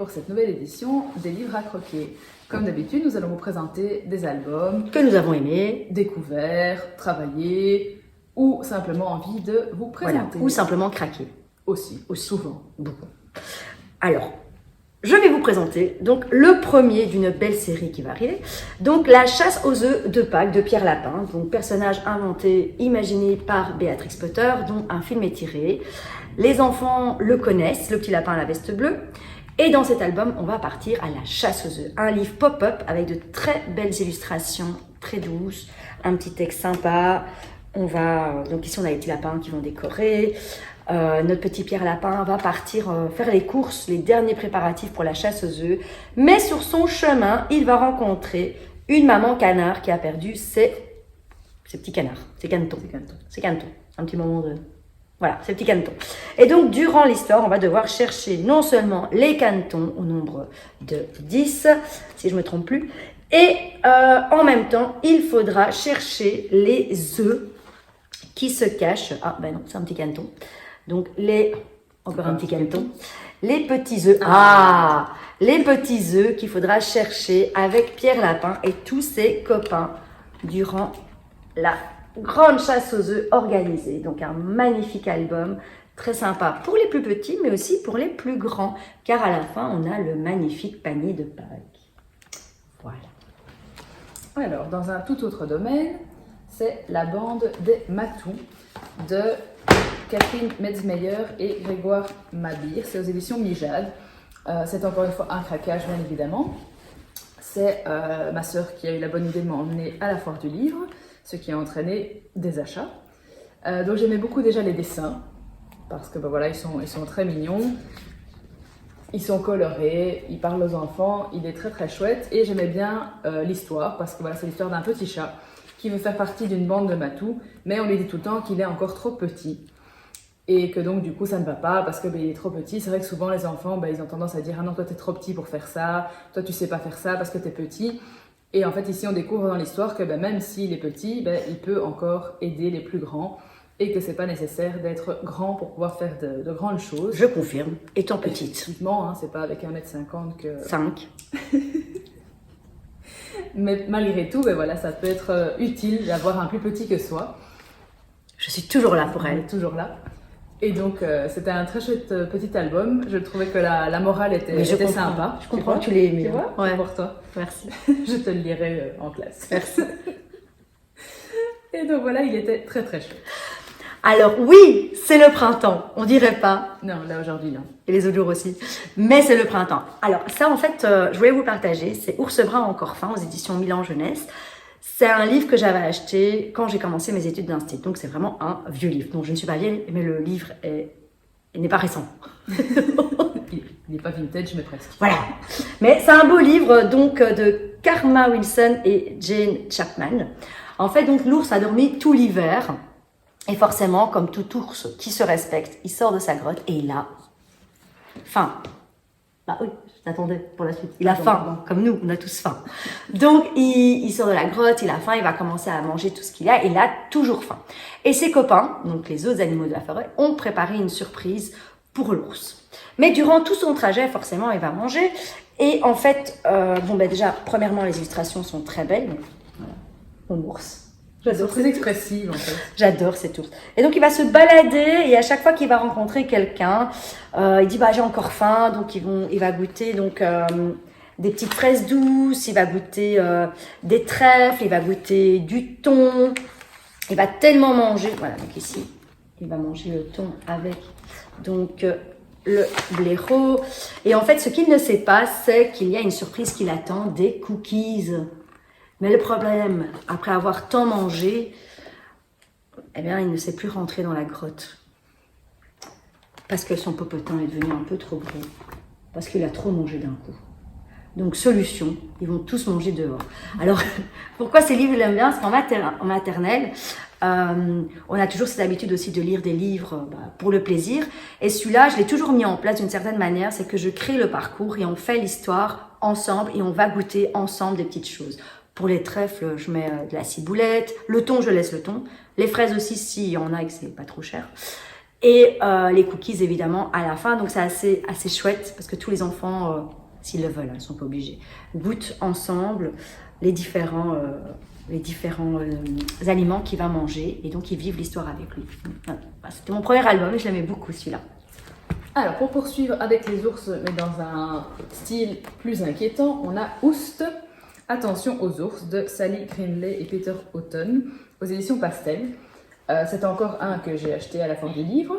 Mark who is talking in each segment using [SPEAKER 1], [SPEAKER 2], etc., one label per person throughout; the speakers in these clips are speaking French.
[SPEAKER 1] pour cette nouvelle édition des livres à croquer. Comme d'habitude, nous allons vous présenter des albums
[SPEAKER 2] que nous avons aimés,
[SPEAKER 1] découverts, travaillés ou simplement envie de vous présenter.
[SPEAKER 2] Voilà, ou simplement craquer.
[SPEAKER 1] Aussi, souvent.
[SPEAKER 2] Beaucoup. Alors, je vais vous présenter donc le premier d'une belle série qui va arriver. Donc La chasse aux œufs de Pâques de Pierre Lapin, donc personnage inventé, imaginé par Béatrix Potter, dont un film est tiré. Les enfants le connaissent, le petit lapin à la veste bleue. Et dans cet album, on va partir à la chasse aux œufs. Un livre pop-up avec de très belles illustrations, très douces, un petit texte sympa. Donc ici, on a les petits lapins qui vont décorer. Notre petit Pierre Lapin va partir faire les courses, les derniers préparatifs pour la chasse aux œufs. Mais sur son chemin, il va rencontrer une maman canard qui a perdu ses petits canards, ses canetons. Un petit moment de... Voilà, ses petits canetons. Et donc, durant l'histoire, on va devoir chercher non seulement les canetons au nombre de 10, si je ne me trompe plus, et en même temps, il faudra chercher les œufs qui se cachent. Ah, ben non, c'est un petit caneton. Donc, encore un petit caneton. Les petits œufs. Les petits œufs qu'il faudra chercher avec Pierre Lapin et tous ses copains durant la grande chasse aux œufs organisée. Donc, un magnifique album, très sympa pour les plus petits, mais aussi pour les plus grands, car à la fin, on a le magnifique panier de Pâques. Voilà.
[SPEAKER 1] Alors, dans un tout autre domaine, c'est la bande des Matous de Catherine Metzmeyer et Grégoire Mabir. C'est aux éditions Mijade. C'est encore une fois un craquage, bien évidemment. C'est ma sœur qui a eu la bonne idée de m'emmener à la foire du livre, ce qui a entraîné des achats. Donc j'aimais beaucoup déjà les dessins, parce que voilà, ils sont très mignons. Ils sont colorés, ils parlent aux enfants, il est très très chouette. Et j'aimais bien l'histoire, parce que voilà, c'est l'histoire d'un petit chat qui veut faire partie d'une bande de matous, mais on lui dit tout le temps qu'il est encore trop petit. Et que donc du coup ça ne va pas parce qu'il est trop petit. C'est vrai que souvent les enfants, ils ont tendance à dire « Ah non, toi t'es trop petit pour faire ça, toi tu sais pas faire ça parce que t'es petit ». Et en fait ici on découvre dans l'histoire que même s'il est petit, il peut encore aider les plus grands. Et que c'est pas nécessaire d'être grand pour pouvoir faire de grandes choses.
[SPEAKER 2] Je confirme, étant petite.
[SPEAKER 1] Effectivement, c'est pas avec 1m50 que...
[SPEAKER 2] 5.
[SPEAKER 1] Mais malgré tout, voilà, ça peut être utile d'avoir un plus petit que soi.
[SPEAKER 2] Je suis toujours là pour elle.
[SPEAKER 1] Toujours là. Et donc, c'était un très chouette petit album. Je trouvais que la morale était sympa.
[SPEAKER 2] Je comprends que tu l'aies aimé.
[SPEAKER 1] Tu vois,
[SPEAKER 2] ouais.
[SPEAKER 1] Pour toi.
[SPEAKER 2] Merci.
[SPEAKER 1] Je te le lirai en classe.
[SPEAKER 2] Merci.
[SPEAKER 1] Et donc voilà, il était très très chouette.
[SPEAKER 2] Alors oui, c'est le printemps. On dirait pas.
[SPEAKER 1] Non, là aujourd'hui, non.
[SPEAKER 2] Et les autres jours aussi. Mais c'est le printemps. Alors ça, en fait, je voulais vous partager. C'est Ours brun encore fin aux éditions Milan Jeunesse. C'est un livre que j'avais acheté quand j'ai commencé mes études d'instit. Donc c'est vraiment un vieux livre. Donc je ne suis pas vieille, mais le livre n'est pas récent.
[SPEAKER 1] Il n'est pas vintage, mais presque.
[SPEAKER 2] Voilà. Mais c'est un beau livre donc de Karma Wilson et Jane Chapman. En fait, donc l'ours a dormi tout l'hiver. Et forcément, comme tout ours qui se respecte, il sort de sa grotte et il a faim. Bah oui, je t'attendais pour la suite. Il a faim, comme nous, on a tous faim. Donc, il sort de la grotte, il a faim, il va commencer à manger tout ce qu'il a, et il a toujours faim. Et ses copains, donc les autres animaux de la forêt, ont préparé une surprise pour l'ours. Mais durant tout son trajet, forcément, il va manger. Et en fait, déjà, premièrement, les illustrations sont très belles. Donc, voilà, mon ours.
[SPEAKER 1] J'adore, très expressive en fait.
[SPEAKER 2] J'adore cet ours. Et donc il va se balader et à chaque fois qu'il va rencontrer quelqu'un, il dit j'ai encore faim, donc il va goûter des petites fraises douces, il va goûter des trèfles, il va goûter du thon, il va tellement manger. Voilà, donc ici il va manger le thon avec donc le blaireau. Et en fait ce qu'il ne sait pas, c'est qu'il y a une surprise qui l'attend, des cookies. Mais le problème, après avoir tant mangé, il ne sait plus rentrer dans la grotte. Parce que son popotin est devenu un peu trop gros. Parce qu'il a trop mangé d'un coup. Donc, solution, ils vont tous manger dehors. Alors, pourquoi ces livres, je l'aime bien? Parce qu'en maternelle, on a toujours cette habitude aussi de lire des livres pour le plaisir. Et celui-là, je l'ai toujours mis en place d'une certaine manière. C'est que je crée le parcours et on fait l'histoire ensemble et on va goûter ensemble des petites choses. Pour les trèfles, je mets de la ciboulette. Le thon, je laisse le thon. Les fraises aussi, s'il y en a et que c'est pas trop cher. Et les cookies, évidemment, à la fin. Donc, c'est assez chouette parce que tous les enfants, s'ils le veulent, ils ne sont pas obligés, goûtent ensemble les différents aliments qu'il va manger. Et donc, ils vivent l'histoire avec lui. Voilà. C'était mon premier album et je l'aimais beaucoup, celui-là.
[SPEAKER 1] Alors, pour poursuivre avec les ours, mais dans un style plus inquiétant, on a Oust, Attention aux ours, de Sally Greenley et Peter Houghton, aux éditions Pastel. C'est encore un que j'ai acheté à la fin du livre.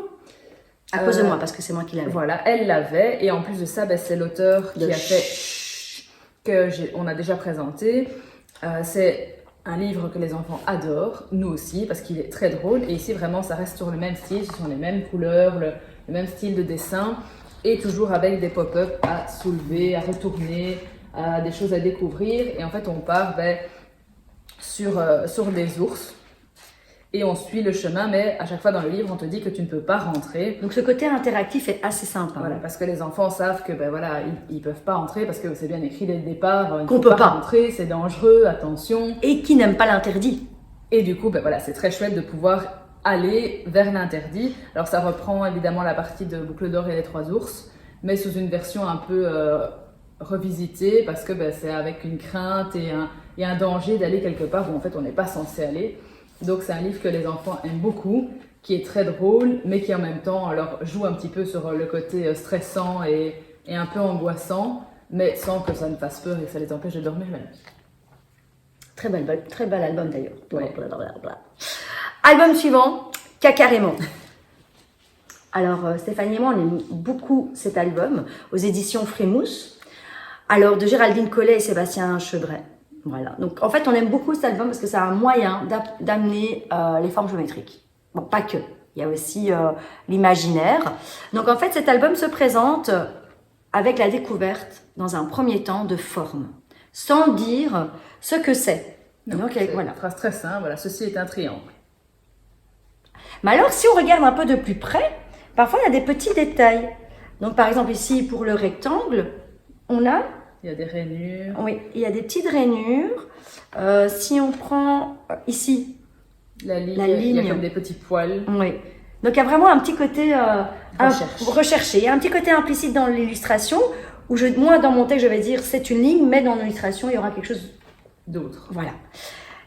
[SPEAKER 2] À cause de moi, parce que c'est moi qui l'avais.
[SPEAKER 1] Voilà, elle l'avait. Et en plus de ça, c'est l'auteur qui a fait qu'on a déjà présenté. C'est un livre que les enfants adorent, nous aussi, parce qu'il est très drôle. Et ici, vraiment, ça reste sur le même style, ce sont les mêmes couleurs, le même style de dessin, et toujours avec des pop-up à soulever, à retourner, des choses à découvrir. Et en fait, on part sur des ours. Et on suit le chemin, mais à chaque fois dans le livre, on te dit que tu ne peux pas rentrer.
[SPEAKER 2] Donc ce côté interactif est assez sympa.
[SPEAKER 1] Voilà, parce que les enfants savent que ils peuvent pas entrer parce que c'est bien écrit dès le départ.
[SPEAKER 2] Qu'on peut pas
[SPEAKER 1] rentrer, c'est dangereux, attention.
[SPEAKER 2] Et qui n'aiment pas l'interdit.
[SPEAKER 1] Et du coup, c'est très chouette de pouvoir aller vers l'interdit. Alors ça reprend évidemment la partie de Boucle d'or et les trois ours, mais sous une version un peu revisitée parce que c'est avec une crainte et un danger d'aller quelque part où en fait on n'est pas censé aller. Donc c'est un livre que les enfants aiment beaucoup, qui est très drôle, mais qui en même temps leur joue un petit peu sur le côté stressant et un peu angoissant, mais sans que ça ne fasse peur et que ça les empêche de dormir la nuit.
[SPEAKER 2] Très bel album d'ailleurs.
[SPEAKER 1] Ouais.
[SPEAKER 2] Album suivant, Cacarément. Alors Stéphanie et moi, on aime beaucoup cet album, aux éditions Frémousse. Alors de Géraldine Collet et Sébastien Chebret. Voilà. Donc, en fait, on aime beaucoup cet album parce que c'est un moyen d'amener les formes géométriques. Bon, pas que. Il y a aussi l'imaginaire. Donc, en fait, cet album se présente avec la découverte, dans un premier temps, de formes, sans dire ce que c'est.
[SPEAKER 1] Donc, voilà. Une phrase très simple. Voilà, ceci est un triangle.
[SPEAKER 2] Mais alors, si on regarde un peu de plus près, parfois, il y a des petits détails. Donc, par exemple, ici, pour le rectangle, on a...
[SPEAKER 1] Il y a des rainures.
[SPEAKER 2] Oui, il y a des petites rainures. Si on prend ici
[SPEAKER 1] la ligne, il y a comme des petits poils.
[SPEAKER 2] Oui. Donc il y a vraiment un petit côté recherché. Il y a un petit côté implicite dans l'illustration où moi dans mon texte je vais dire c'est une ligne, mais dans l'illustration il y aura quelque chose
[SPEAKER 1] d'autre.
[SPEAKER 2] Voilà.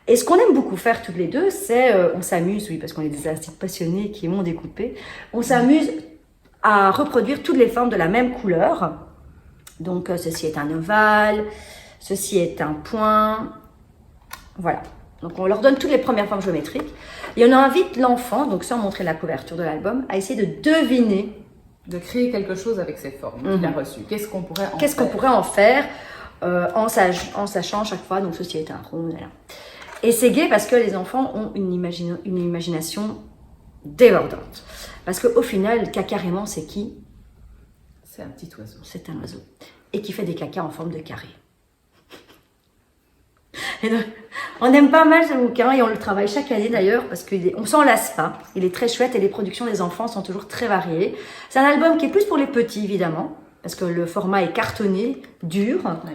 [SPEAKER 2] Et ce qu'on aime beaucoup faire toutes les deux, c'est on s'amuse, oui, parce qu'on est des artistes passionnés qui aiment découper. On s'amuse à reproduire toutes les formes de la même couleur. Donc, ceci est un ovale, ceci est un point. Voilà. Donc, on leur donne toutes les premières formes géométriques. Et on invite l'enfant, donc sans montrer la couverture de l'album, à essayer de deviner.
[SPEAKER 1] De créer quelque chose avec ces formes qu'il a reçues. Qu'est-ce qu'on pourrait en faire ?
[SPEAKER 2] Qu'est-ce qu'on pourrait en faire en sachant chaque fois, donc ceci est un rond. Voilà. Et c'est gai parce que les enfants ont une imagination débordante. Parce qu'au final, Cacarément, c'est qui ?
[SPEAKER 1] C'est un petit oiseau.
[SPEAKER 2] C'est un oiseau. Et qui fait des cacas en forme de carré. Et donc, on aime pas mal ce bouquin et on le travaille chaque année d'ailleurs parce qu'on s'en lasse pas. Il est très chouette et les productions des enfants sont toujours très variées. C'est un album qui est plus pour les petits évidemment parce que le format est cartonné, dur. Ouais.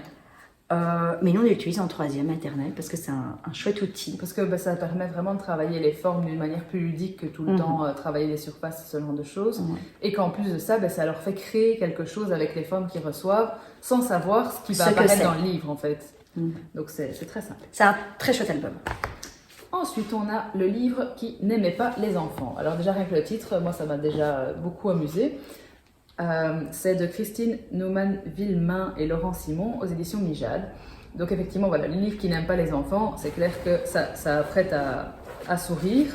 [SPEAKER 2] Mais nous on l'utilise en 3e maternelle parce que c'est un chouette outil.
[SPEAKER 1] Parce que ça permet vraiment de travailler les formes d'une manière plus ludique que tout le temps travailler les surfaces et ce genre de choses. Et qu'en plus de ça, ça leur fait créer quelque chose avec les formes qu'ils reçoivent sans savoir ce qui va apparaître dans le livre en fait. Donc c'est très simple.
[SPEAKER 2] C'est un très chouette album.
[SPEAKER 1] Ensuite, on a le livre qui n'aimait pas les enfants. Alors déjà rien que le titre, moi ça m'a déjà beaucoup amusé. C'est de Christine Neumann-Villemain et Laurent Simon aux éditions Mijade. Donc effectivement, voilà, le livre qui n'aime pas les enfants, c'est clair que ça prête à sourire.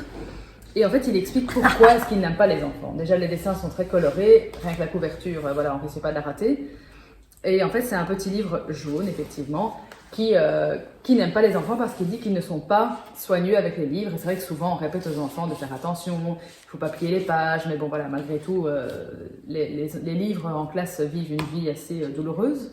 [SPEAKER 1] Et en fait, il explique pourquoi est-ce qu'il n'aime pas les enfants. Déjà, les dessins sont très colorés, rien que la couverture, voilà, on ne risque pas de la rater. Et en fait, c'est un petit livre jaune, effectivement, qui n'aime pas les enfants parce qu'il dit qu'ils ne sont pas soigneux avec les livres. Et c'est vrai que souvent, on répète aux enfants de faire attention, il ne faut pas plier les pages, mais bon, voilà, malgré tout, les livres en classe vivent une vie assez douloureuse.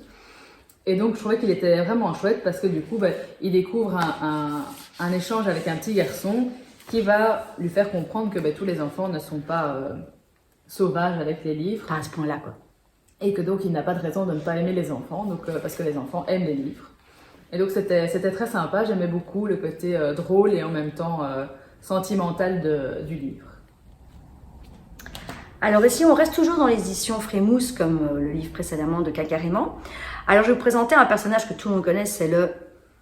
[SPEAKER 1] Et donc, je trouvais qu'il était vraiment chouette parce que du coup, il découvre un échange avec un petit garçon qui va lui faire comprendre que tous les enfants ne sont pas sauvages avec les livres.
[SPEAKER 2] Pas à ce point-là, quoi.
[SPEAKER 1] Et que donc, il n'a pas de raison de ne pas aimer les enfants, donc, parce que les enfants aiment les livres. Et donc, c'était très sympa. J'aimais beaucoup le côté drôle et en même temps sentimental du livre.
[SPEAKER 2] Alors ici, on reste toujours dans les éditions Frémousse, comme le livre précédemment de Cacarément. Alors je vais vous présenter un personnage que tout le monde connaît, c'est le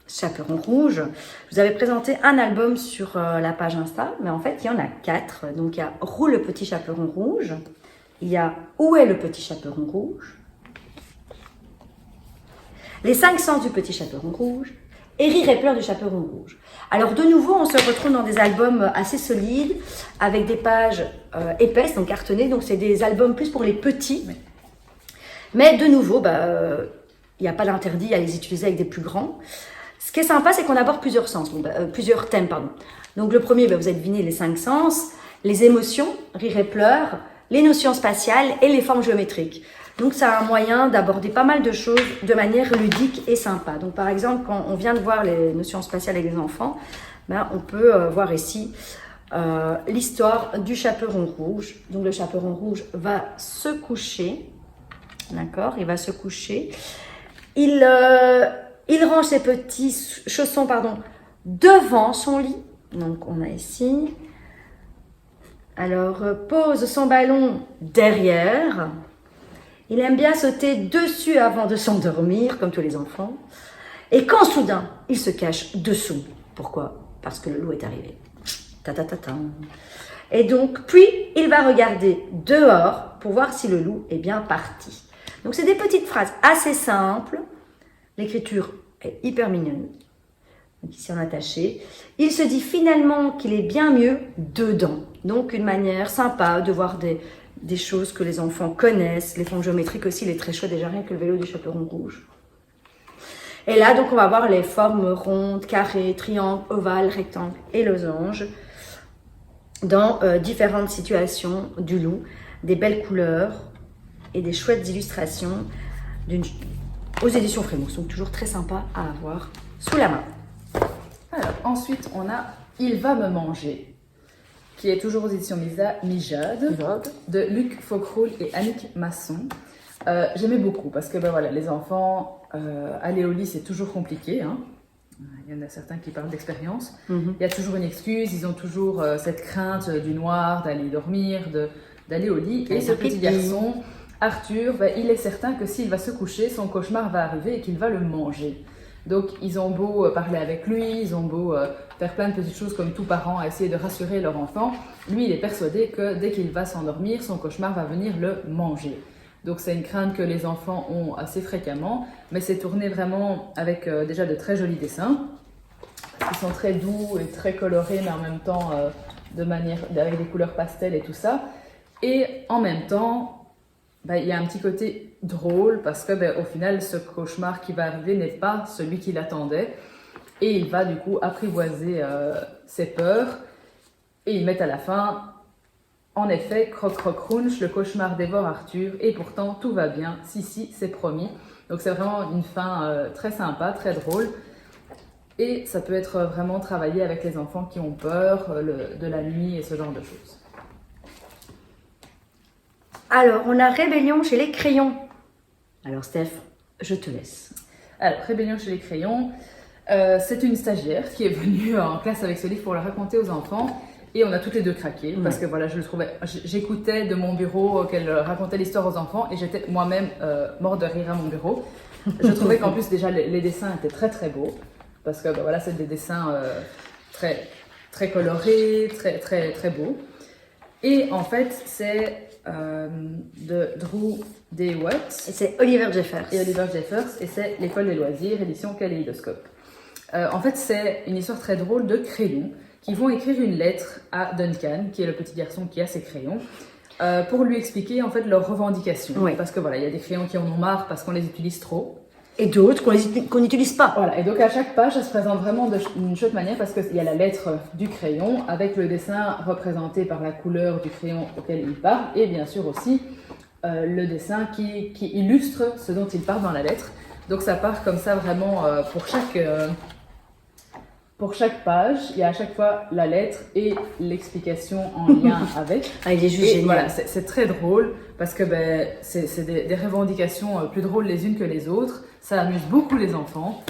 [SPEAKER 2] Chaperon Rouge. Je vous avais présenté un album sur la page Insta, mais en fait, il y en a 4. Donc il y a Roux le petit chaperon rouge, il y a Où est le petit chaperon rouge, Les 5 sens du petit chaperon rouge, et Rire et pleurs du chaperon rouge. Alors de nouveau, on se retrouve dans des albums assez solides, avec des pages épaisses, donc cartonnées, donc c'est des albums plus pour les petits. Mais de nouveau, il n'y a pas d'interdit à les utiliser avec des plus grands. Ce qui est sympa, c'est qu'on aborde plusieurs sens, plusieurs thèmes, pardon. Donc le premier, vous avez deviné les 5 sens, les émotions, rire et pleurs, les notions spatiales et les formes géométriques. Donc c'est un moyen d'aborder pas mal de choses de manière ludique et sympa. Donc par exemple, quand on vient de voir les notions spatiales avec les enfants, on peut voir ici l'histoire du chaperon rouge. Donc le chaperon rouge va se coucher, d'accord, il va se coucher. Il range ses petits chaussons, devant son lit. Donc on a ici. Alors pose son ballon derrière. Il aime bien sauter dessus avant de s'endormir, comme tous les enfants. Et quand soudain, il se cache dessous. Pourquoi? Parce que le loup est arrivé. Ta ta ta ta. Et donc, puis, il va regarder dehors pour voir si le loup est bien parti. Donc, c'est des petites phrases assez simples. L'écriture est hyper mignonne. Donc, ici, en attaché. Il se dit finalement qu'il est bien mieux dedans. Donc, une manière sympa de voir des choses que les enfants connaissent. Les formes géométriques aussi, il est très chouette, déjà rien que le vélo du chaperon rouge. Et là, donc, on va voir les formes rondes, carrées, triangles, ovales, rectangles et losanges dans différentes situations du loup, des belles couleurs et des chouettes illustrations aux éditions Frémousse. Donc, toujours très sympa à avoir sous la main.
[SPEAKER 1] Alors, ensuite, on a Il va me manger, qui est toujours aux éditions Mijade, de Luc Faucroul et Annick Masson. J'aimais beaucoup parce que les enfants, aller au lit, c'est toujours compliqué. Hein. Il y en a certains qui parlent d'expérience. Il y a toujours une excuse, ils ont toujours cette crainte du noir, d'aller dormir, d'aller au lit. Et ce petit garçon, Arthur, il est certain que s'il va se coucher, son cauchemar va arriver et qu'il va le manger. Donc, ils ont beau parler avec lui, ils ont beau faire plein de petites choses comme tout parent à essayer de rassurer leur enfant. Lui, il est persuadé que dès qu'il va s'endormir, son cauchemar va venir le manger. Donc, c'est une crainte que les enfants ont assez fréquemment, mais c'est tourné vraiment avec déjà de très jolis dessins. Ils sont très doux et très colorés, mais en même temps avec des couleurs pastel et tout ça. Et en même temps, il y a un petit côté drôle parce que au final, ce cauchemar qui va arriver n'est pas celui qu'il attendait. Et il va du coup apprivoiser ses peurs. Et ils mettent à la fin, en effet, croc croc crunch, le cauchemar dévore Arthur. Et pourtant, tout va bien. Si, c'est promis. Donc c'est vraiment une fin très sympa, très drôle. Et ça peut être vraiment travaillé avec les enfants qui ont peur de la nuit et ce genre de choses.
[SPEAKER 2] Alors, on a Rébellion chez les crayons. Alors, Steph, je te laisse.
[SPEAKER 1] Alors, Rébellion chez les crayons, c'est une stagiaire qui est venue en classe avec ce livre pour le raconter aux enfants. Et on a toutes les deux craqué parce que je le trouvais. J'écoutais de mon bureau qu'elle racontait l'histoire aux enfants et j'étais moi-même morte de rire à mon bureau. Je trouvais qu'en plus, déjà, les dessins étaient très très beaux parce que c'est des dessins très, très colorés, très, très, très beaux. Et en fait, c'est de Drew Dewett.
[SPEAKER 2] Et c'est Oliver Jeffers.
[SPEAKER 1] Et c'est l'École des loisirs, édition Kaléidoscope. En fait, c'est une histoire très drôle de crayons qui vont écrire une lettre à Duncan, qui est le petit garçon qui a ses crayons, pour lui expliquer en fait leurs revendications. Oui. Parce que il y a des crayons qui en ont marre parce qu'on les utilise trop.
[SPEAKER 2] Et d'autres qu'on n'utilise pas.
[SPEAKER 1] Voilà, et donc à chaque page, ça se présente vraiment d'une chouette manière parce qu'il y a la lettre du crayon avec le dessin représenté par la couleur du crayon auquel il parle et bien sûr aussi le dessin qui illustre ce dont il parle dans la lettre. Donc ça part comme ça vraiment pour chaque page, il y a à chaque fois la lettre et l'explication en lien avec.
[SPEAKER 2] Ah, il est juste génial.
[SPEAKER 1] Voilà, c'est très drôle parce que c'est des revendications plus drôles les unes que les autres. Ça amuse beaucoup les enfants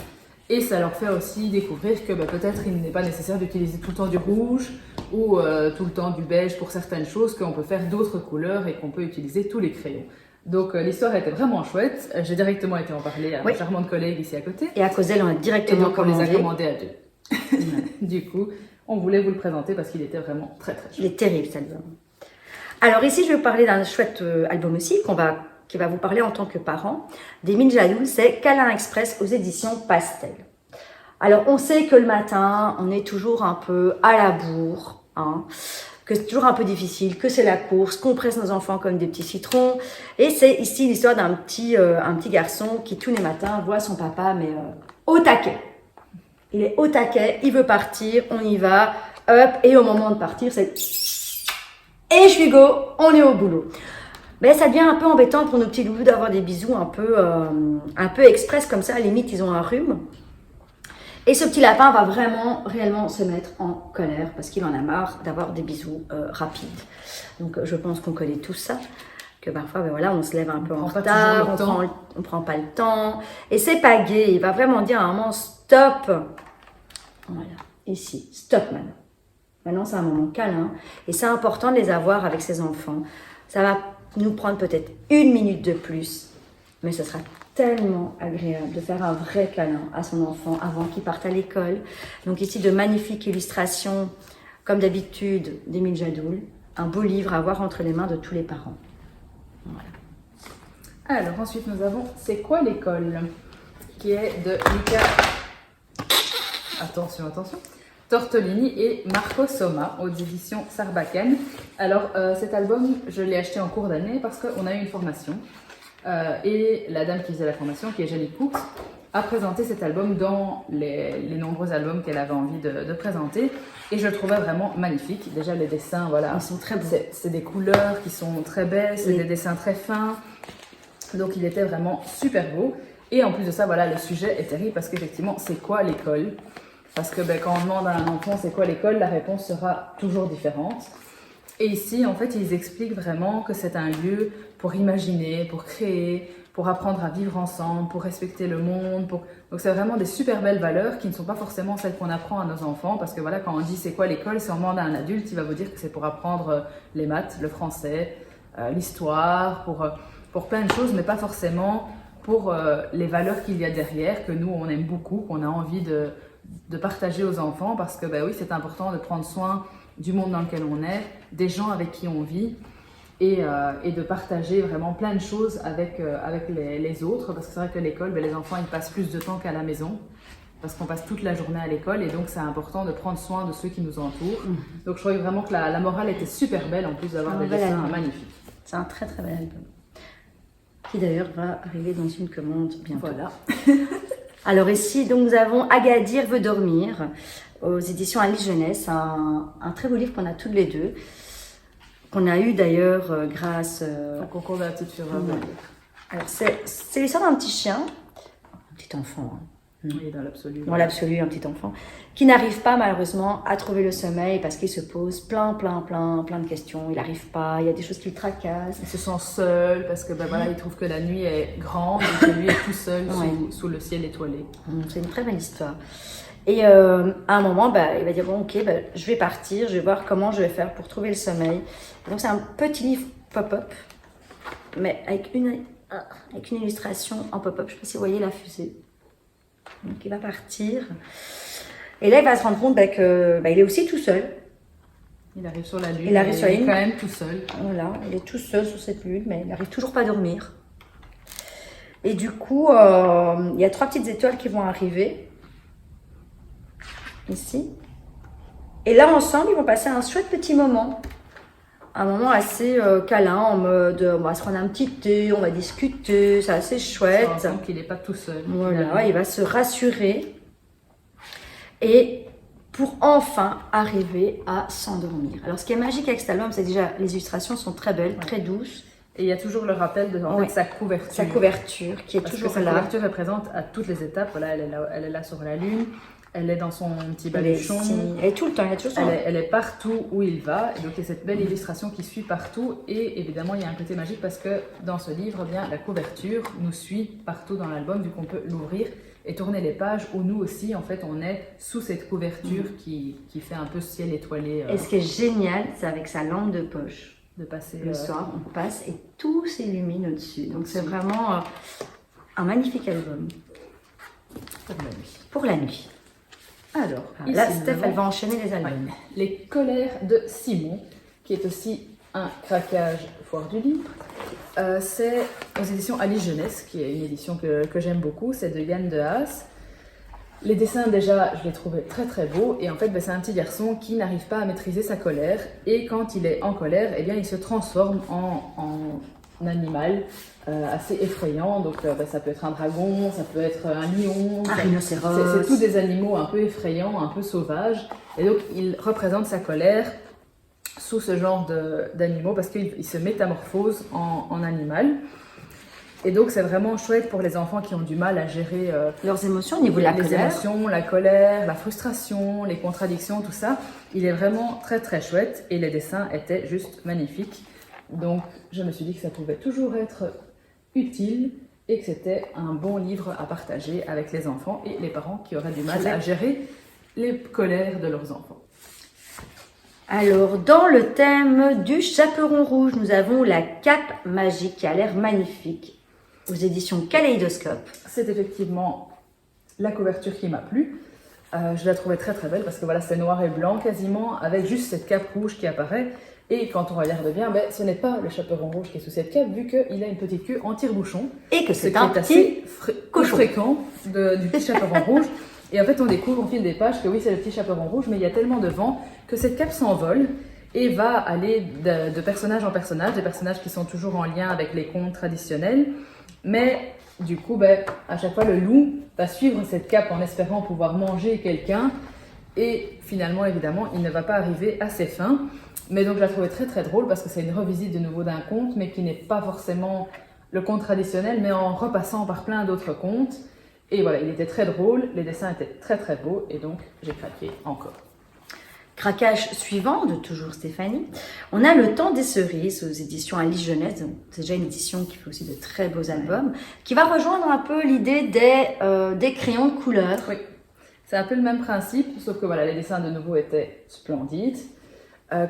[SPEAKER 1] et ça leur fait aussi découvrir que peut-être il n'est pas nécessaire d'utiliser tout le temps du rouge ou tout le temps du beige pour certaines choses, qu'on peut faire d'autres couleurs et qu'on peut utiliser tous les crayons. Donc l'histoire était vraiment chouette. J'ai directement été en parler à ma charmante collègue ici à côté.
[SPEAKER 2] Et à cause d'elle, on a directement
[SPEAKER 1] et donc,
[SPEAKER 2] commandé.
[SPEAKER 1] On les a commandés à deux. Du coup, on voulait vous le présenter parce qu'il était vraiment très très chouette.
[SPEAKER 2] Il est terrible cet album. Alors ici, je vais vous parler d'un chouette album aussi qui va vous parler en tant que parent. d'Émile Jadoul, c'est Câlin Express aux éditions Pastel. Alors on sait que le matin, on est toujours un peu à la bourre, hein, que c'est toujours un peu difficile, que c'est la course, qu'on presse nos enfants comme des petits citrons. Et c'est ici l'histoire d'un petit garçon qui tous les matins voit son papa, mais au taquet. Il est au taquet, il veut partir, on y va, hop, et au moment de partir, c'est... Et je suis go, on est au boulot. Mais ça devient un peu embêtant pour nos petits loulous d'avoir des bisous un peu express comme ça, à la limite ils ont un rhume. Et ce petit lapin va vraiment, réellement se mettre en colère parce qu'il en a marre d'avoir des bisous rapides. Donc je pense qu'on connaît tout ça, que parfois ben voilà, on se lève un peu en retard, on prend pas le temps. Et c'est pas gai, il va vraiment dire à un moment stop. Voilà, ici, stop maintenant. Maintenant c'est un moment câlin et c'est important de les avoir avec ses enfants. Ça va nous prendre peut-être 1 minute de plus, mais ce sera tellement agréable de faire un vrai câlin à son enfant avant qu'il parte à l'école. Donc ici, de magnifiques illustrations, comme d'habitude, d'Émile Jadoul. Un beau livre à avoir entre les mains de tous les parents. Voilà.
[SPEAKER 1] Alors ensuite, nous avons C'est quoi l'école, qui est de Luca... Attention, Tortolini et Marco Soma aux éditions Sarbacane. Alors cet album, je l'ai acheté en cours d'année parce qu'on a eu une formation. Et la dame qui faisait la formation, qui est Jenny Cooks, a présenté cet album dans les nombreux albums qu'elle avait envie de présenter. Et je le trouvais vraiment magnifique. Déjà, les dessins, voilà.
[SPEAKER 2] Ils sont très beaux.
[SPEAKER 1] C'est des couleurs qui sont très belles, c'est des dessins très fins. Donc, il était vraiment super beau. Et en plus de ça, voilà, le sujet est terrible parce qu'effectivement, c'est quoi l'école? Parce que quand on demande à un enfant c'est quoi l'école, la réponse sera toujours différente. Et ici, en fait, ils expliquent vraiment que c'est un lieu pour imaginer, pour créer, pour apprendre à vivre ensemble, pour respecter le monde. Donc, c'est vraiment des super belles valeurs qui ne sont pas forcément celles qu'on apprend à nos enfants. Parce que voilà, quand on dit c'est quoi l'école, si on demande à un adulte, il va vous dire que c'est pour apprendre les maths, le français, l'histoire, pour plein de choses, mais pas forcément pour les valeurs qu'il y a derrière, que nous, on aime beaucoup, qu'on a envie de partager aux enfants. Parce que oui, c'est important de prendre soin du monde dans lequel on est, des gens avec qui on vit et de partager vraiment plein de choses avec les autres, parce que c'est vrai que l'école, les enfants ils passent plus de temps qu'à la maison parce qu'on passe toute la journée à l'école et donc c'est important de prendre soin de ceux qui nous entourent. Donc je trouvais vraiment que la morale était super belle en plus d'avoir des dessins magnifiques.
[SPEAKER 2] C'est un très très bel album qui d'ailleurs va arriver dans une commande bientôt.
[SPEAKER 1] Voilà.
[SPEAKER 2] Alors ici, donc, nous avons Agadir veut dormir aux éditions Alice Jeunesse, un très beau livre qu'on a toutes les deux, qu'on a eu d'ailleurs grâce
[SPEAKER 1] au concours de la petite fureur.
[SPEAKER 2] Alors c'est l'histoire d'un petit chien, un petit enfant, hein.
[SPEAKER 1] Oui, dans l'absolu.
[SPEAKER 2] Dans l'absolu, un petit enfant, qui n'arrive pas malheureusement à trouver le sommeil parce qu'il se pose plein de questions. Il n'arrive pas, il y a des choses qui le tracassent.
[SPEAKER 1] Il se sent seul parce que voilà, il trouve que la nuit est grande et que lui est tout seul sous le ciel étoilé.
[SPEAKER 2] C'est une très belle histoire. Et à un moment, il va dire bon, ok, je vais partir, je vais voir comment je vais faire pour trouver le sommeil. Et donc c'est un petit livre pop-up, mais avec une illustration en pop-up. Je ne sais pas si vous voyez la fusée. Donc il va partir. Et là, il va se rendre compte qu'il est aussi tout seul.
[SPEAKER 1] Il arrive sur la lune.
[SPEAKER 2] Il arrive sur la lune.
[SPEAKER 1] Il est quand même tout seul.
[SPEAKER 2] Voilà, il est tout seul sur cette lune, mais il n'arrive toujours pas à dormir. Et du coup, il y a 3 petites étoiles qui vont arriver. Ici. Et là, ensemble, ils vont passer un chouette petit moment. Un moment assez câlin, en mode on va se prendre un petit thé, on va discuter, c'est assez chouette.
[SPEAKER 1] On sent qu'il n'est pas tout seul.
[SPEAKER 2] Voilà, il va se rassurer. Et pour enfin arriver à s'endormir. Alors, ce qui est magique avec cet album, c'est déjà les illustrations sont très belles, très douces.
[SPEAKER 1] Et il y a toujours le rappel de sa couverture.
[SPEAKER 2] Sa couverture qui est toujours là.
[SPEAKER 1] Sa couverture est présente à toutes les étapes. Voilà, elle est là sur la lune. Elle est dans son petit baluchon.
[SPEAKER 2] Elle est tout le temps, elle est toujours
[SPEAKER 1] Elle est partout où il va. Et donc, il y a cette belle illustration qui suit partout. Et évidemment, il y a un côté magique parce que dans ce livre, bien, la couverture nous suit partout dans l'album, vu qu'on peut l'ouvrir et tourner les pages où nous aussi, en fait, on est sous cette couverture qui fait un peu ciel étoilé.
[SPEAKER 2] Et ce qui est génial, c'est avec sa lampe de poche.
[SPEAKER 1] De passer
[SPEAKER 2] le soir, on passe et tout s'illumine au-dessus. Donc, c'est vraiment un magnifique album.
[SPEAKER 1] Pour la nuit.
[SPEAKER 2] Pour la nuit.
[SPEAKER 1] Alors,
[SPEAKER 2] là, Steph, elle va enchaîner les albums.
[SPEAKER 1] Ouais. Les colères de Simon, qui est aussi un craquage foire du livre. C'est aux éditions Alice Jeunesse, qui est une édition que j'aime beaucoup. C'est de Yann de Haas. Les dessins, déjà, je les trouvais très très beaux. Et en fait, c'est un petit garçon qui n'arrive pas à maîtriser sa colère. Et quand il est en colère, eh bien, il se transforme en animal assez effrayant. Donc, ça peut être un dragon, ça peut être un lion.
[SPEAKER 2] Un rhinocéros.
[SPEAKER 1] C'est tous des animaux un peu effrayants, un peu sauvages. Et donc, il représente sa colère sous ce genre d'animaux parce qu'il se métamorphose en animal. Et donc, c'est vraiment chouette pour les enfants qui ont du mal à gérer
[SPEAKER 2] leurs émotions au niveau de la colère.
[SPEAKER 1] Les émotions, la colère, la frustration, les contradictions, tout ça. Il est vraiment très très chouette et les dessins étaient juste magnifiques. Donc, je me suis dit que ça pouvait toujours être utile et que c'était un bon livre à partager avec les enfants et les parents qui auraient du mal à gérer les colères de leurs enfants.
[SPEAKER 2] Alors, dans le thème du chaperon rouge, nous avons la cape magique qui a l'air magnifique aux éditions Kaléidoscope.
[SPEAKER 1] C'est effectivement la couverture qui m'a plu. Je la trouvais très très belle parce que voilà, c'est noir et blanc quasiment avec juste cette cape rouge qui apparaît. Et quand on regarde bien, ce n'est pas le chaperon rouge qui est sous cette cape vu qu'il a une petite queue en tire-bouchon.
[SPEAKER 2] Et que c'est
[SPEAKER 1] un petit cochon fréquent du petit chaperon rouge. Et en fait, on découvre au fil des pages que oui, c'est le petit chaperon rouge, mais il y a tellement de vent que cette cape s'envole et va aller de personnage en personnage, des personnages qui sont toujours en lien avec les contes traditionnels. Mais du coup, à chaque fois, le loup va suivre cette cape en espérant pouvoir manger quelqu'un. Et finalement, évidemment, il ne va pas arriver à ses fins. Mais donc, je la trouvais très très drôle parce que c'est une revisite de nouveau d'un conte, mais qui n'est pas forcément le conte traditionnel, mais en repassant par plein d'autres contes. Et voilà, il était très drôle, les dessins étaient très très beaux, et donc j'ai craqué encore.
[SPEAKER 2] Craquage suivant, de toujours Stéphanie. On a Le Temps des cerises aux éditions Alice Jeunesse. C'est déjà une édition qui fait aussi de très beaux albums, qui va rejoindre un peu l'idée des crayons de couleur.
[SPEAKER 1] Oui, c'est un peu le même principe, sauf que voilà, les dessins de nouveau étaient splendides.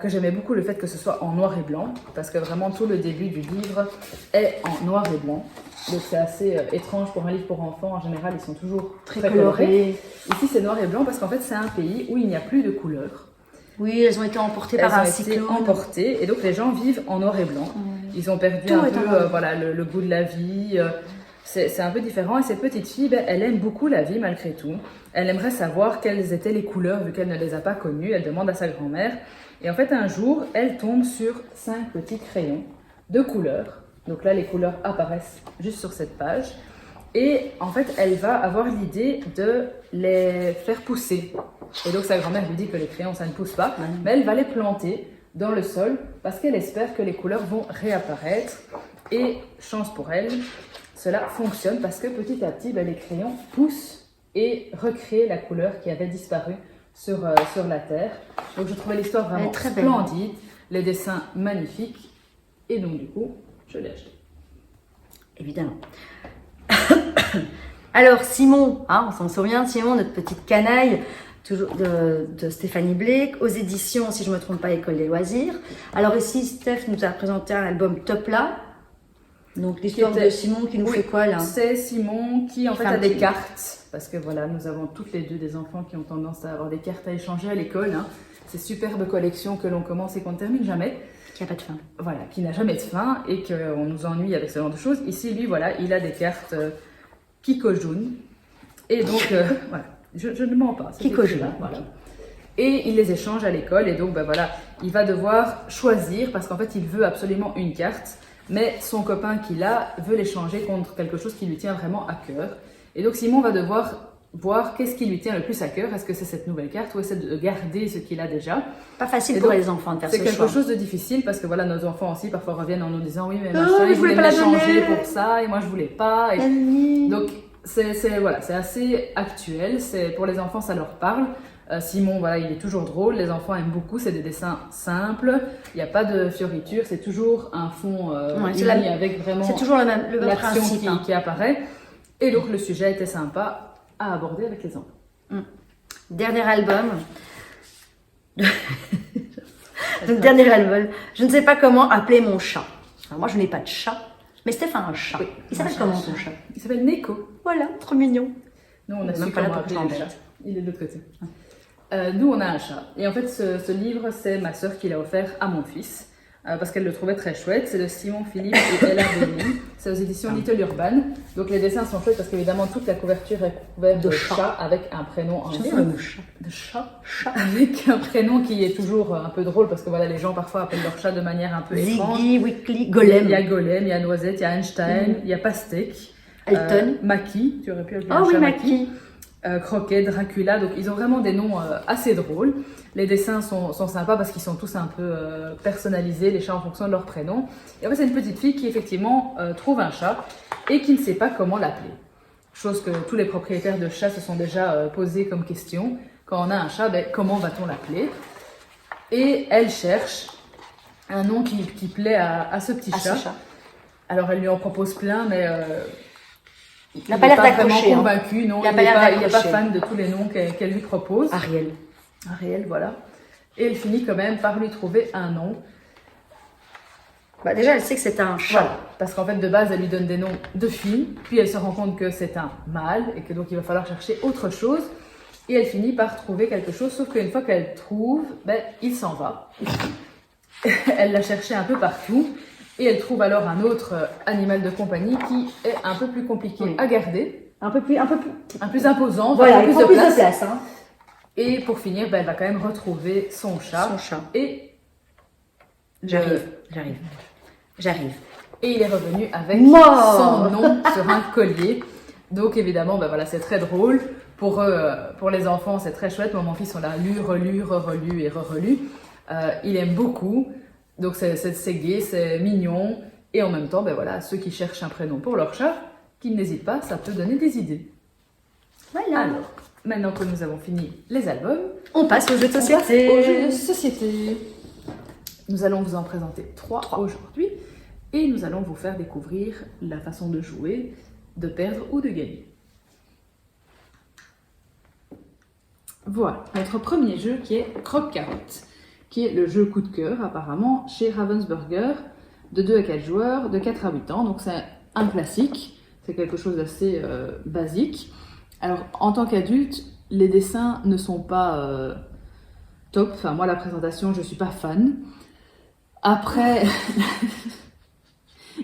[SPEAKER 1] Que j'aimais beaucoup le fait que ce soit en noir et blanc, parce que vraiment tout le début du livre est en noir et blanc. Donc c'est assez étrange pour un livre pour enfants, en général ils sont toujours très colorés. Ici c'est noir et blanc parce qu'en fait c'est un pays où il n'y a plus de couleurs.
[SPEAKER 2] Oui, elles ont été emportées par un cyclone.
[SPEAKER 1] Emportées, et donc les gens vivent en noir et blanc. Ils ont perdu tout un peu le goût de la vie. C'est un peu différent et cette petite fille, elle aime beaucoup la vie malgré tout. Elle aimerait savoir quelles étaient les couleurs vu qu'elle ne les a pas connues. Elle demande à sa grand-mère. Et en fait, un jour, elle tombe sur 5 petits crayons de couleurs. Donc là, les couleurs apparaissent juste sur cette page. Et en fait, elle va avoir l'idée de les faire pousser. Et donc, sa grand-mère lui dit que les crayons, ça ne pousse pas. Mais elle va les planter dans le sol parce qu'elle espère que les couleurs vont réapparaître. Et chance pour elle, cela fonctionne parce que petit à petit, les crayons poussent et recréent la couleur qui avait disparu sur la terre. Donc je trouvais l'histoire vraiment très splendide, les dessins magnifiques, et donc du coup, je l'ai acheté.
[SPEAKER 2] Évidemment. Alors Simon, on s'en souvient de Simon, notre petite canaille, toujours de Stéphanie Blake, aux éditions, si je ne me trompe pas, École des loisirs. Alors ici, Steph nous a présenté un album Top là. Donc l'histoire de Simon qui nous fait quoi là?
[SPEAKER 1] C'est Simon qui en fait a des cartes. Parce que voilà, nous avons toutes les deux des enfants qui ont tendance à avoir des cartes à échanger à l'école. Ces superbes collections que l'on commence et qu'on ne termine jamais.
[SPEAKER 2] Qui n'a pas de fin.
[SPEAKER 1] Voilà, qui n'a jamais de fin et qu'on nous ennuie avec ce genre de choses. Ici, lui, voilà, il a des cartes Kikojun. Et donc, voilà, je ne mens pas.
[SPEAKER 2] Kikojun,
[SPEAKER 1] voilà. Et il les échange à l'école et donc, voilà, il va devoir choisir parce qu'en fait, il veut absolument une carte. Mais son copain qu'il a veut l'échanger contre quelque chose qui lui tient vraiment à cœur. Et donc Simon va devoir voir qu'est-ce qui lui tient le plus à cœur. Est-ce que c'est cette nouvelle carte ou est-ce de garder ce qu'il a déjà?
[SPEAKER 2] Pas facile pour les enfants de faire ce choix.
[SPEAKER 1] C'est quelque chose de difficile parce que voilà, nos enfants aussi parfois reviennent en nous disant oui mais machin, je voulais me l'échanger pour ça et moi je voulais pas. Et... Donc voilà, c'est assez actuel, pour les enfants ça leur parle. Simon, voilà, il est toujours drôle, les enfants aiment beaucoup, c'est des dessins simples, il n'y a pas de fioritures, c'est toujours un fond uni avec vraiment
[SPEAKER 2] c'est toujours le même
[SPEAKER 1] l'action
[SPEAKER 2] principe,
[SPEAKER 1] qui apparaît. Et donc le sujet était sympa à aborder avec les enfants.
[SPEAKER 2] Dernier album. Donc, dernier album. Je ne sais pas comment appeler mon chat. Alors, moi, je n'ai pas de chat, mais Steph a un chat.
[SPEAKER 1] Oui,
[SPEAKER 2] il s'appelle comment ton chat?
[SPEAKER 1] Il s'appelle Neko.
[SPEAKER 2] Voilà, trop mignon.
[SPEAKER 1] Nous, on a su
[SPEAKER 2] Même pas là
[SPEAKER 1] comment
[SPEAKER 2] pour
[SPEAKER 1] appeler le
[SPEAKER 2] t'embêter.
[SPEAKER 1] chat. Il est de l'autre côté. Nous, on a un chat. Et en fait, ce livre, c'est ma sœur qui l'a offert à mon fils. Parce qu'elle le trouvait très chouette. C'est de Simon Philippe et Ella Denis. C'est aux éditions Little Urban. Donc les dessins sont chouettes parce qu'évidemment toute la couverture est couverte de chat avec un prénom en dessous. De chat. Avec un prénom qui est toujours un peu drôle parce que voilà, les gens parfois appellent leur chat de manière un peu étrange.
[SPEAKER 2] Ziggy, Weekly, Golem.
[SPEAKER 1] Il y a Golem, il y a Noisette, il y a Einstein, il y a Pastèque.
[SPEAKER 2] Elton.
[SPEAKER 1] Maki, tu aurais pu appeler
[SPEAKER 2] Oh
[SPEAKER 1] un
[SPEAKER 2] oui,
[SPEAKER 1] chat
[SPEAKER 2] Maki.
[SPEAKER 1] Croquet, Dracula, donc ils ont vraiment des noms assez drôles. Les dessins sont sympas parce qu'ils sont tous un peu personnalisés, les chats en fonction de leur prénom. Et en fait, c'est une petite fille qui effectivement trouve un chat et qui ne sait pas comment l'appeler. Chose que tous les propriétaires de chats se sont déjà posés comme question. Quand on a un chat, comment va-t-on l'appeler? Et elle cherche un nom qui plaît à ce petit chat. Alors elle lui en propose plein, mais il
[SPEAKER 2] n'a pas l'air
[SPEAKER 1] vraiment
[SPEAKER 2] d'accrocher.
[SPEAKER 1] Convaincu, non, il n'est pas fan de tous les noms qu'elle lui propose. Ariel, voilà. Et elle finit quand même par lui trouver un nom.
[SPEAKER 2] Déjà, elle sait que c'est un chat.
[SPEAKER 1] Voilà. Parce qu'en fait, de base, elle lui donne des noms de filles, puis elle se rend compte que c'est un mâle et que donc il va falloir chercher autre chose. Et elle finit par trouver quelque chose, sauf qu'une fois qu'elle trouve, il s'en va. Elle l'a cherché un peu partout. Et elle trouve alors un autre animal de compagnie qui est un peu plus compliqué à garder.
[SPEAKER 2] Un peu plus
[SPEAKER 1] imposant.
[SPEAKER 2] Voilà, il prend plus de place.
[SPEAKER 1] Et pour finir, elle va quand même retrouver son chat. Et
[SPEAKER 2] J'arrive.
[SPEAKER 1] Et il est revenu avec son nom sur un collier. Donc évidemment, voilà, c'est très drôle. Pour les enfants, c'est très chouette. Moi, mon fils, on l'a lu, relu, relu et relu. Il aime beaucoup. Donc c'est gai, c'est mignon. Et en même temps, voilà, ceux qui cherchent un prénom pour leur chat, qu'ils n'hésitent pas, ça peut donner des idées.
[SPEAKER 2] Voilà.
[SPEAKER 1] Alors, maintenant que nous avons fini les albums,
[SPEAKER 2] on passe aux jeux de société.
[SPEAKER 1] Nous allons vous en présenter 3 aujourd'hui. Et nous allons vous faire découvrir la façon de jouer, de perdre ou de gagner. Voilà, notre premier jeu qui est Croque-Carotte, qui est le jeu coup de cœur apparemment chez Ravensburger, de 2 à 4 joueurs, de 4 à 8 ans. Donc c'est un classique, c'est quelque chose d'assez basique. Alors en tant qu'adulte, les dessins ne sont pas top. Enfin moi la présentation, je ne suis pas fan. Après,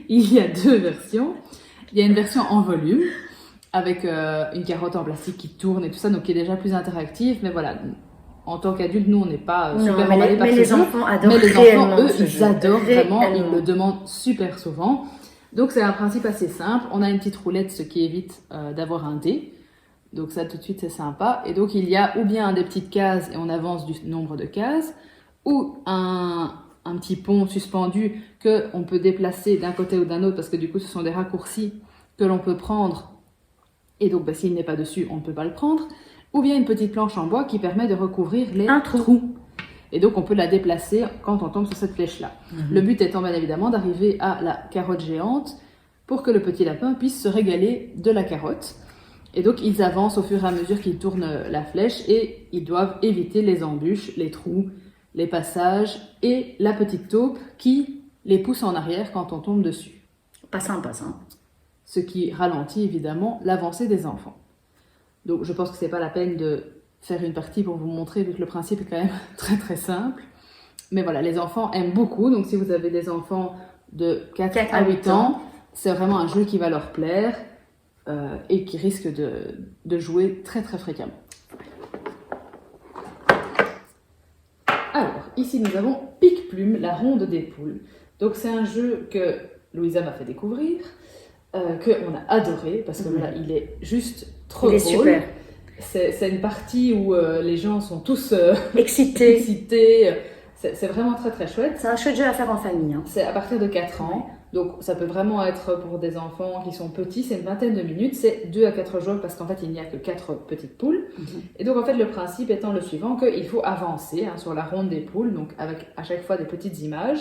[SPEAKER 1] il y a 2 versions. Il y a une version en volume, avec une carotte en plastique qui tourne et tout ça, donc qui est déjà plus interactive. Mais voilà, en tant qu'adulte, nous, on n'est pas super emballés par ce jeu.
[SPEAKER 2] Les enfants adorent.
[SPEAKER 1] Mais les enfants, eux, ils adorent vraiment, ils le demandent super souvent. Donc c'est un principe assez simple. On a une petite roulette, ce qui évite d'avoir un dé. Donc ça, tout de suite, c'est sympa. Et donc il y a ou bien des petites cases et on avance du nombre de cases, ou un petit pont suspendu qu'on peut déplacer d'un côté ou d'un autre, parce que du coup, ce sont des raccourcis que l'on peut prendre. Et donc, s'il n'est pas dessus, on ne peut pas le prendre. Ou bien une petite planche en bois qui permet de recouvrir les trous. Et donc, on peut la déplacer quand on tombe sur cette flèche-là. Le but étant, bien évidemment, d'arriver à la carotte géante pour que le petit lapin puisse se régaler de la carotte. Et donc, ils avancent au fur et à mesure qu'ils tournent la flèche et ils doivent éviter les embûches, les trous, les passages et la petite taupe qui les pousse en arrière quand on tombe dessus.
[SPEAKER 2] Pas sympa, ça.
[SPEAKER 1] Ce qui ralentit évidemment l'avancée des enfants. Donc je pense que c'est pas la peine de faire une partie pour vous montrer, vu que le principe est quand même très très simple. Mais voilà, les enfants aiment beaucoup, donc si vous avez des enfants de 4 à 8 ans, c'est vraiment un jeu qui va leur plaire et qui risque de jouer très très fréquemment. Alors, ici nous avons Pique-Plume, la ronde des poules. Donc c'est un jeu que Louisa m'a fait découvrir, qu'on a adoré, parce que voilà, il est juste trop drôle.
[SPEAKER 2] Super.
[SPEAKER 1] C'est une partie où les gens sont tous
[SPEAKER 2] excités.
[SPEAKER 1] C'est vraiment très très chouette.
[SPEAKER 2] C'est un chouette jeu à faire en famille.
[SPEAKER 1] C'est à partir de 4 ans. Donc ça peut vraiment être pour des enfants qui sont petits, c'est une vingtaine de minutes, c'est 2 à 4 joueurs parce qu'en fait il n'y a que 4 petites poules. Et donc en fait le principe étant le suivant, qu'il faut avancer sur la ronde des poules, donc avec à chaque fois des petites images.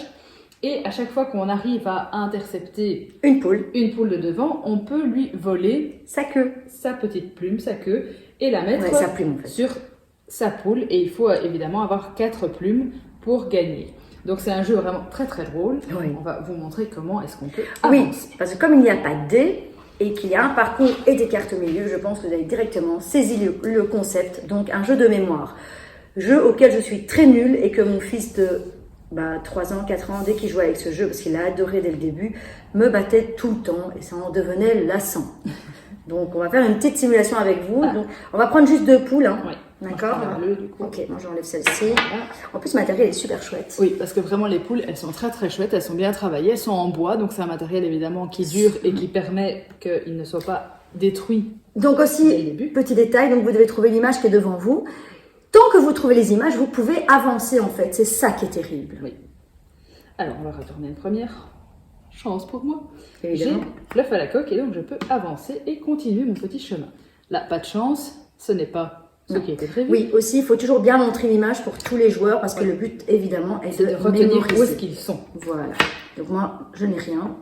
[SPEAKER 1] Et à chaque fois qu'on arrive à intercepter
[SPEAKER 2] une poule
[SPEAKER 1] de devant, on peut lui voler
[SPEAKER 2] sa queue,
[SPEAKER 1] sa petite plume, sa queue, et la mettre
[SPEAKER 2] sa plume, en fait,
[SPEAKER 1] sur sa poule. Et il faut évidemment avoir 4 plumes pour gagner. Donc c'est un jeu vraiment très très drôle.
[SPEAKER 2] Oui.
[SPEAKER 1] On va vous montrer comment est-ce qu'on peut avancer.
[SPEAKER 2] Oui, parce que comme il n'y a pas de dés et qu'il y a un parcours et des cartes au milieu, je pense que vous avez directement saisi le concept. Donc un jeu de mémoire. Jeu auquel je suis très nulle et que mon fils de 3 ans, 4 ans, dès qu'il jouait avec ce jeu, parce qu'il a adoré dès le début, me battait tout le temps et ça en devenait lassant. Donc on va faire une petite simulation avec vous. Donc, on va prendre juste 2 poules. Hein.
[SPEAKER 1] Oui.
[SPEAKER 2] D'accord. Ok, moi j'enlève celle-ci. En plus, le matériel est super chouette.
[SPEAKER 1] Oui, parce que vraiment les poules, elles sont très très chouettes, elles sont bien travaillées, elles sont en bois, donc c'est un matériel évidemment qui dure et qui permet qu'il ne soit pas détruit.
[SPEAKER 2] Donc aussi, petit détail, donc vous devez trouver l'image qui est devant vous. Tant que vous trouvez les images, vous pouvez avancer en fait. C'est ça qui est terrible.
[SPEAKER 1] Oui. Alors, on va retourner une première chance pour moi.
[SPEAKER 2] Évidemment.
[SPEAKER 1] J'ai l'œuf à la coque et donc je peux avancer et continuer mon petit chemin. Là, pas de chance, ce n'est pas ce qui était prévu.
[SPEAKER 2] Oui, aussi, il faut toujours bien montrer l'image pour tous les joueurs parce que le but, évidemment, est de
[SPEAKER 1] retenir
[SPEAKER 2] mémoriser.
[SPEAKER 1] où est-ce qu'ils sont.
[SPEAKER 2] Voilà. Donc moi, je n'ai rien.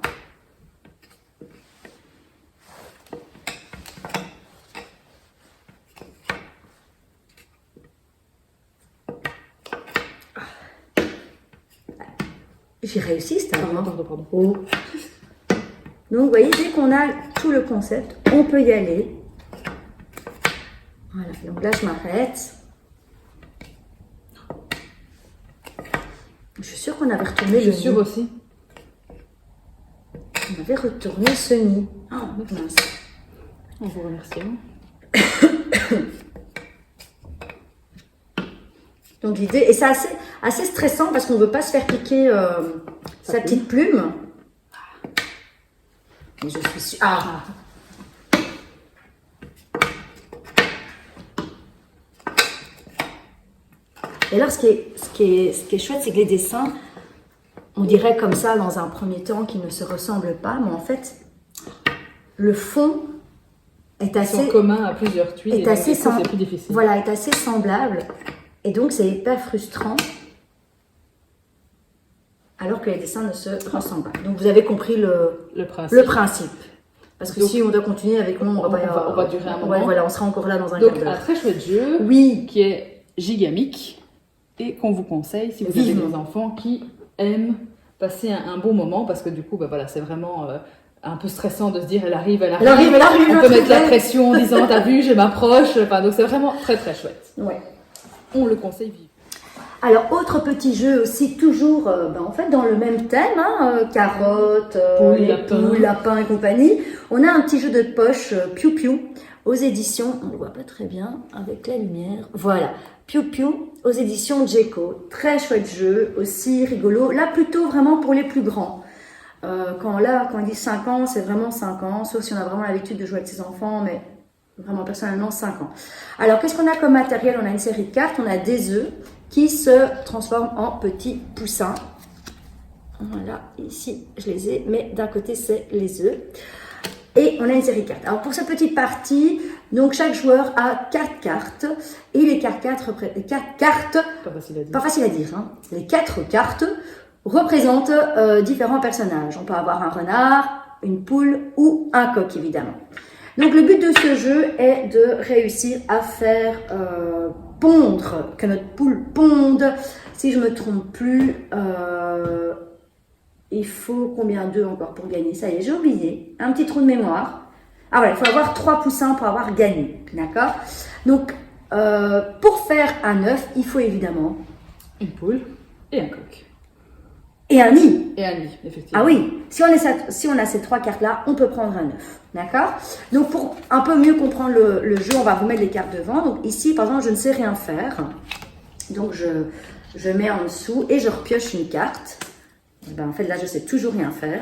[SPEAKER 2] J'ai réussi, c'est un
[SPEAKER 1] Pardon.
[SPEAKER 2] Oh. Donc, vous voyez, dès qu'on a tout le concept, on peut y aller. Voilà, donc là, je m'arrête. Je suis sûre qu'on avait retourné
[SPEAKER 1] Je
[SPEAKER 2] le
[SPEAKER 1] suis sûre
[SPEAKER 2] nid.
[SPEAKER 1] aussi.
[SPEAKER 2] On avait retourné ce nid. Oh, mince.
[SPEAKER 1] On vous remercie.
[SPEAKER 2] Donc l'idée, et c'est assez stressant parce qu'on ne veut pas se faire piquer sa petite plume. Et je suis sûre. Ah. Et alors, ce qui est chouette, c'est que les dessins, on dirait comme ça dans un premier temps qu'ils ne se ressemblent pas, mais en fait, le fond est assez
[SPEAKER 1] commun à plusieurs tuiles.
[SPEAKER 2] Est assez
[SPEAKER 1] c'est plus difficile.
[SPEAKER 2] Voilà, est assez semblable. Et donc, c'est hyper frustrant. Alors que les dessins ne se ressemblent pas. Donc, vous avez compris le principe. Parce que donc, si on doit continuer avec nous, on va durer un moment. Voilà, on sera encore là dans un quart d'heure.
[SPEAKER 1] Donc, un très chouette jeu qui est gigamique et qu'on vous conseille si vous avez des enfants qui aiment passer un bon moment. Parce que du coup, voilà, c'est vraiment un peu stressant de se dire elle arrive. On peut mettre la pression en disant t'as vu, je m'approche. Enfin, donc, c'est vraiment très très chouette.
[SPEAKER 2] Ouais.
[SPEAKER 1] On le conseille vivement.
[SPEAKER 2] Alors, autre petit jeu aussi, toujours en fait dans le même thème, carottes, poules, lapins et compagnie. On a un petit jeu de poche, Piu Piu, aux éditions, on ne le voit pas très bien avec la lumière, voilà, Piu Piu, aux éditions Djeco. Très chouette jeu, aussi rigolo, là plutôt vraiment pour les plus grands. Quand on dit 5 ans, c'est vraiment 5 ans, sauf si on a vraiment l'habitude de jouer avec ses enfants, mais vraiment personnellement 5 ans. Alors, qu'est-ce qu'on a comme matériel? On a une série de cartes, on a des œufs qui se transforment en petits poussins. Voilà, ici je les ai, mais d'un côté c'est les œufs. Et on a une série de cartes. Alors pour cette petite partie, donc chaque joueur a 4 cartes. Et les 4 cartes, pas facile à dire, hein. Les 4 cartes représentent différents personnages. On peut avoir un renard, une poule ou un coq évidemment. Donc le but de ce jeu est de réussir à faire pondre, que notre poule ponde. Si je ne me trompe plus, il faut combien d'œufs encore pour gagner? Ça y est, j'ai oublié. Un petit trou de mémoire. Ah voilà, il faut avoir 3 poussins pour avoir gagné. D'accord? Donc, pour faire un œuf, il faut évidemment
[SPEAKER 1] une poule et un coq.
[SPEAKER 2] Et un nid.
[SPEAKER 1] Et un nid, effectivement.
[SPEAKER 2] Ah oui, si on a ces 3 cartes-là, on peut prendre un œuf. D'accord? Donc, pour un peu mieux comprendre le jeu, on va vous mettre les cartes devant. Donc, ici, par exemple, je ne sais rien faire. Donc, je mets en dessous et je repioche une carte. Ben, en fait, là, je ne sais toujours rien faire.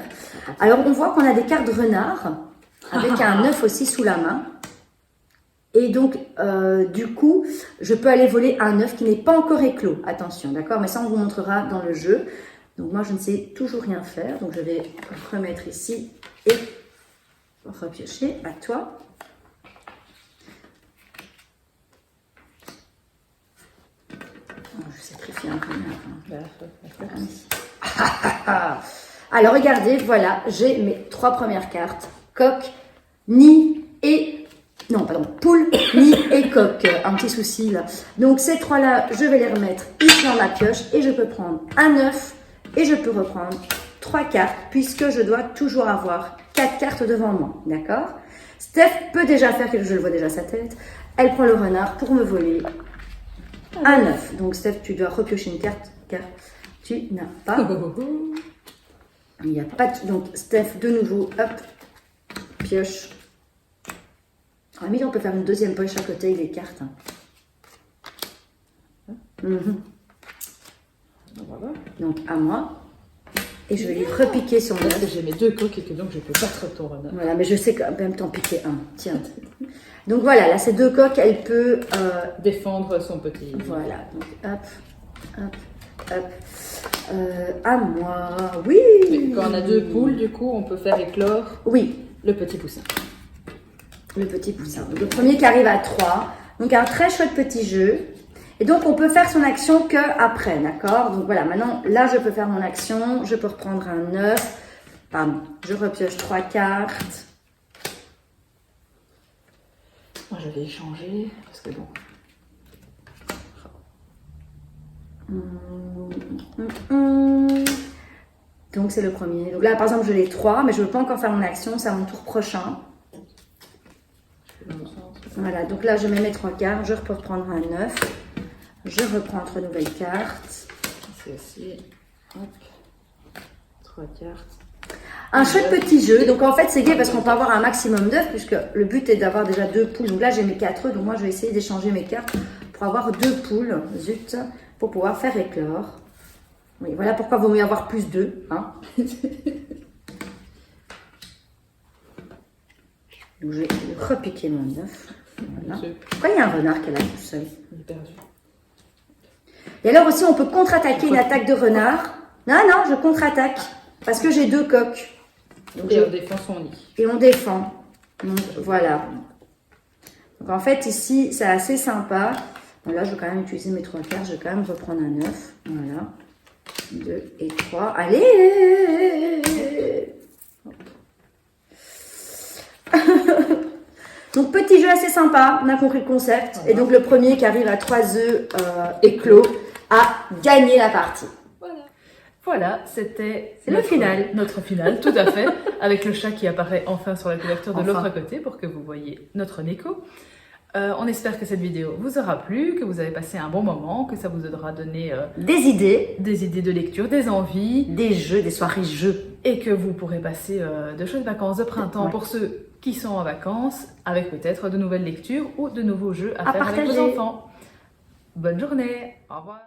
[SPEAKER 2] Alors, on voit qu'on a des cartes renard avec un œuf aussi sous la main. Et donc, du coup, je peux aller voler un œuf qui n'est pas encore éclos. Attention, d'accord? Mais ça, on vous montrera dans le jeu. Donc moi, je ne sais toujours rien faire. Donc je vais remettre ici et repiocher. À toi. Oh, je sacrifie un peu. Alors regardez, voilà, j'ai mes 3 premières cartes. Coq, nid et... Non, pardon, poule, nid et coq. Un petit souci là. Donc ces 3-là, je vais les remettre ici dans la pioche et je peux prendre un œuf et je peux reprendre 3 cartes puisque je dois toujours avoir 4 cartes devant moi. D'accord? Steph peut déjà faire, que je le vois déjà sa tête, elle prend le renard pour me voler un œuf. Donc Steph, tu dois repiocher une carte car tu n'as pas... Il n'y a pas de... Donc Steph, de nouveau, hop, pioche. À la limite, on peut faire une deuxième poche à côté des cartes. Donc à moi. Et je vais lui repiquer son œuf.
[SPEAKER 1] J'ai mes 2 coques et que donc je peux battre ton renard.
[SPEAKER 2] Voilà, mais je sais quand même t'en piquer un. Tiens. Donc voilà, là, ces 2 coques, elle peut...
[SPEAKER 1] défendre son petit.
[SPEAKER 2] Voilà, donc hop, hop, hop. À moi, oui.
[SPEAKER 1] Mais quand on a 2 poules, du coup, on peut faire éclore
[SPEAKER 2] oui.
[SPEAKER 1] le petit poussin.
[SPEAKER 2] Le petit poussin. Donc, le premier qui arrive à 3. Donc un très chouette petit jeu. Et donc on peut faire son action que après, d'accord? Donc voilà, maintenant là je peux faire mon action. Je peux reprendre un œuf. Pardon, je repioche 3 cartes.
[SPEAKER 1] Moi je vais échanger parce que bon.
[SPEAKER 2] Donc c'est le premier. Donc là par exemple je l'ai 3, mais je ne veux pas encore faire mon action, c'est à mon tour prochain. Voilà, donc là je mets mes 3 cartes, je peux reprendre un 9. Je reprends entre nouvelles cartes.
[SPEAKER 1] C'est aussi, hop, 3 cartes.
[SPEAKER 2] Un chouette petit jeu, donc en fait c'est gai parce qu'on peut avoir un maximum d'œufs puisque le but est d'avoir déjà 2 poules. Donc là j'ai mes 4 œufs, donc moi je vais essayer d'échanger mes cartes pour avoir 2 poules, zut, pour pouvoir faire éclore. Oui, voilà pourquoi il vaut mieux avoir plus d'œufs. Hein. Donc je vais repiquer mon œuf. Voilà. Pourquoi il y a un renard qui est là tout seul?
[SPEAKER 1] Il est perdu.
[SPEAKER 2] Et alors aussi on peut contre-attaquer une attaque de renard. Non, non, je contre-attaque parce que j'ai 2 coques. Donc
[SPEAKER 1] Et on défend son nid.
[SPEAKER 2] Et on défend. Donc voilà. Donc en fait ici c'est assez sympa. Bon, là je vais quand même utiliser mes 3 cartes. Je vais quand même reprendre un 9. Voilà. 2 et 3. Allez. Donc petit jeu assez sympa, on a compris le concept. Voilà. Et donc le premier qui arrive à 3 œufs éclos a gagné la partie.
[SPEAKER 1] Voilà, c'était
[SPEAKER 2] le final.
[SPEAKER 1] Notre final, tout à fait, avec le chat qui apparaît enfin sur la couverture de l'autre côté pour que vous voyez notre Neko. On espère que cette vidéo vous aura plu, que vous avez passé un bon moment, que ça vous aura donné
[SPEAKER 2] des idées
[SPEAKER 1] de lecture, des envies,
[SPEAKER 2] des jeux, des soirées jeux.
[SPEAKER 1] Et que vous pourrez passer de chouettes vacances de printemps pour ceux qui sont en vacances, avec peut-être de nouvelles lectures ou de nouveaux jeux à faire
[SPEAKER 2] partager
[SPEAKER 1] avec vos enfants. Bonne journée, au revoir.